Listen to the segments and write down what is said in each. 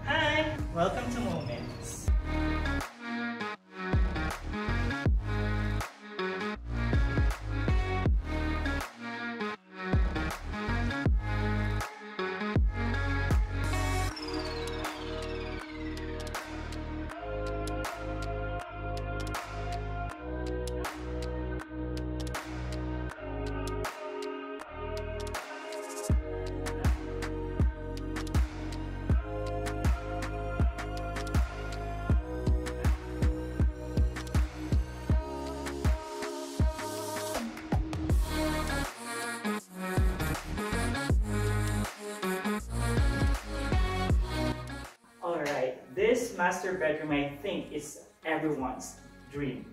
Hi! Welcome to Moments. Alright, this master bedroom I think is everyone's dream.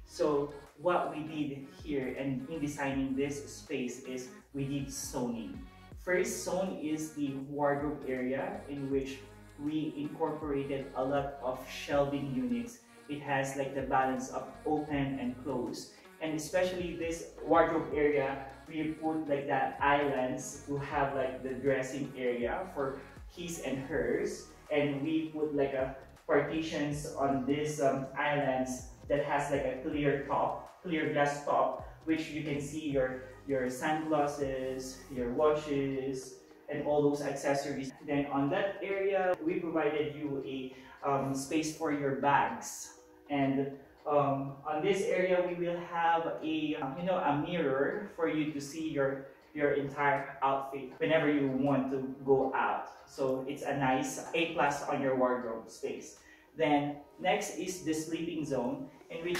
So what we did here and in designing this space is we did zoning. First zone is the wardrobe area in which we incorporated a lot of shelving units. It has like the balance of open and close. And especially this wardrobe area, we put like that islands to have like the dressing area for his and hers, and we put like a partitions on these islands that has like a clear top, clear glass top, which you can see your sunglasses, your watches, and all those accessories. Then on that area, we provided you a space for your bags, and on this area we will have a a mirror for you to see your entire outfit whenever you want to go out. So it's a nice A+ on your wardrobe space. Then next is the sleeping zone, in which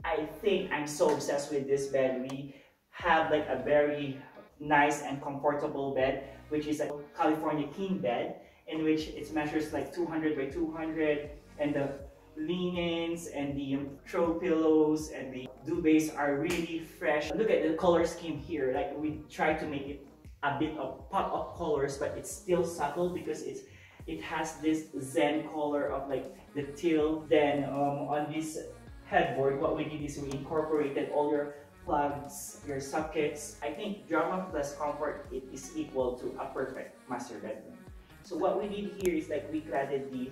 I think I'm so obsessed with this bed. We have like a very nice and comfortable bed, which is a California king bed, in which it measures like 200 by 200, and the linens and the throw pillows and the duvets are really fresh. Look at the color scheme here. Like we try to make it a bit of pop of colors, but it's still subtle because it has this zen color of like the teal. Then on this headboard, what we did is we incorporated all your plugs, your sockets. I think drama plus comfort, it is equal to a perfect master bedroom. So what we did here is like we cladded the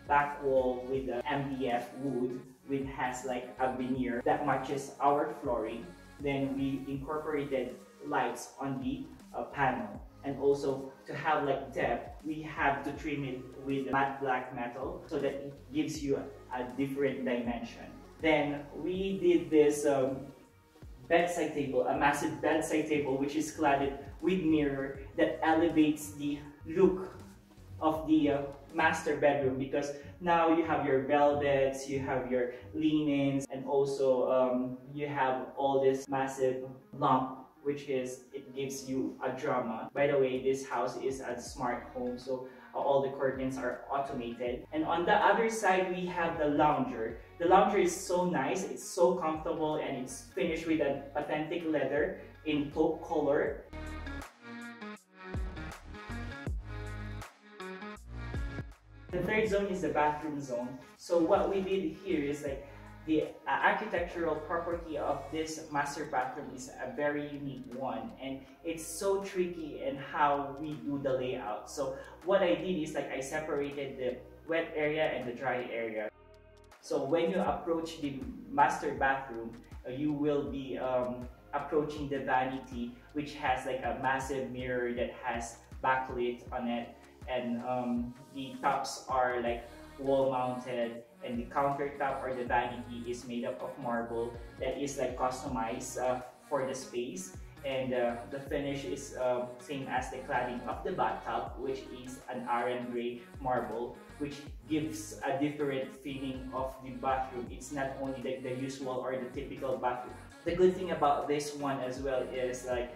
back wall with the MDF wood, which has like a veneer that matches our flooring. Then we incorporated lights on the panel, and also to have like depth, we have to trim it with matte black metal so that it gives you a different dimension. Then we did this bedside table, a massive bedside table which is cladded with mirror that elevates the look of the master bedroom, because now you have your velvets, you have your linens, and also you have all this massive lamp, which is, it gives you a drama. By the way, this house is a smart home, so all the curtains are automated. And on the other side, we have the lounger. The lounger is so nice, it's so comfortable, and it's finished with an authentic leather in taupe color. The third zone is the bathroom zone. So what we did here is like the architectural property of this master bathroom is a very unique one, and it's so tricky in how we do the layout. So what I did is like I separated the wet area and the dry area. So when you approach the master bathroom, you will be approaching the vanity, which has like a massive mirror that has backlit on it, and the tops are like wall mounted, and the countertop or the vanity is made up of marble that is like customized for the space. And the finish is same as the cladding of the bathtub, which is an iron gray marble, which gives a different feeling of the bathroom. It's not only like the usual or the typical bathroom. The good thing about this one as well is like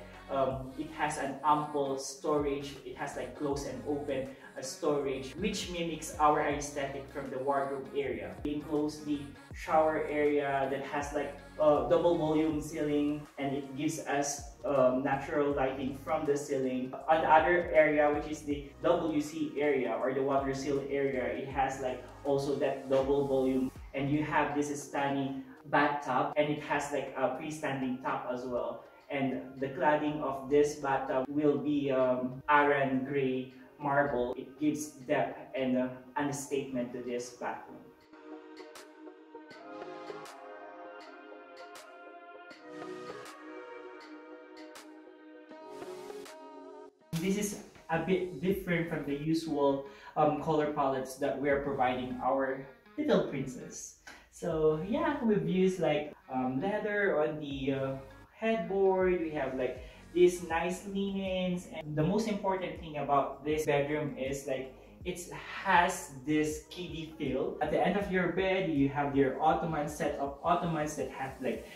it has an ample storage. It has like close and open storage, which mimics our aesthetic from the wardrobe area. We enclose the shower area that has like double volume ceiling, and it gives us natural lighting from the ceiling. On the other area, which is the WC area or the water seal area, it has like also that double volume, and you have this stunning bathtub, and it has like a freestanding top as well. And the cladding of this bathtub will be iron gray marble. It gives depth and understatement to this bathroom. This is a bit different from the usual color palettes that we are providing our little princess. So yeah, we've used like leather on the headboard. We have like these nice linens, and the most important thing about this bedroom is like it has this kiddie feel. At the end of your bed, you have your ottoman, set of ottomans that have like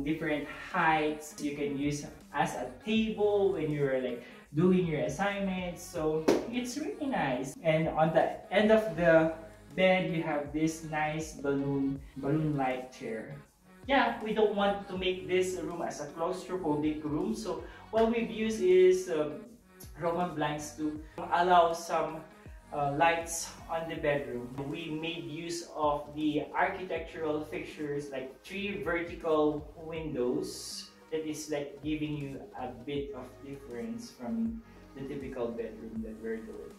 different heights. You can use as a table when you're like doing your assignments, so it's really nice. And on the end of the bed, you have this nice balloon light chair. Yeah, we don't want to make this room as a claustrophobic room, so what we've used is Roman blinds to allow some lights on the bedroom. We made use of the architectural fixtures, like 3 vertical windows that is like giving you a bit of difference from the typical bedroom that we're doing.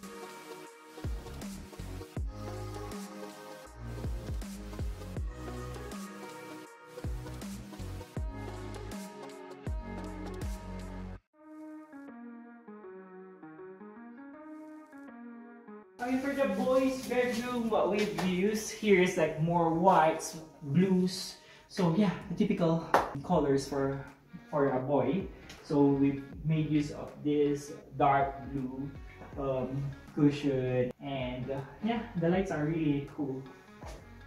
Okay, for the boys' bedroom, what we've used here is like more whites, blues. So yeah, the typical colors for a boy. So we've made use of this dark blue cushion, and yeah, the lights are really cool.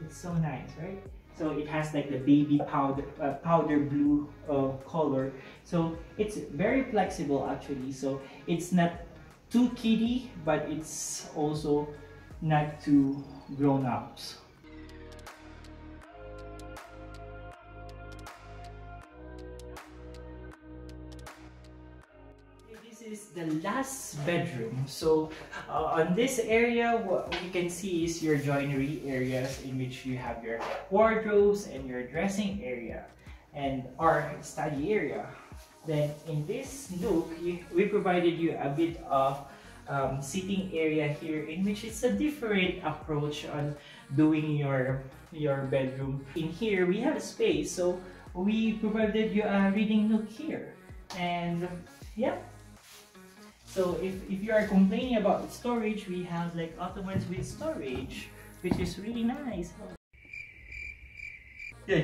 It's so nice, right? So it has like the baby powder blue color. So it's very flexible actually. So it's not too kiddie, but it's also not too grown-ups. This is the last bedroom. So on this area, what you can see is your joinery areas in which you have your wardrobes and your dressing area and our study area. Then in this nook, we provided you a bit of sitting area here, in which it's a different approach on doing your bedroom. In here, we have a space, so we provided you a reading nook here. And yeah, so if you are complaining about storage, we have like ottomans with storage, which is really nice. Yeah,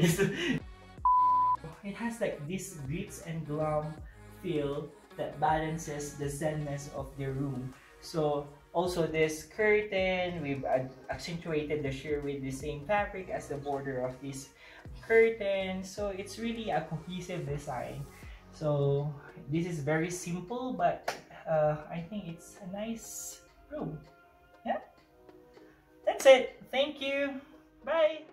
it has like this glitz and glam feel that balances the zeness of the room. So also this curtain, we've accentuated the sheer with the same fabric as the border of this curtain. So it's really a cohesive design. So this is very simple, but I think it's a nice room. Yeah, that's it. Thank you. Bye.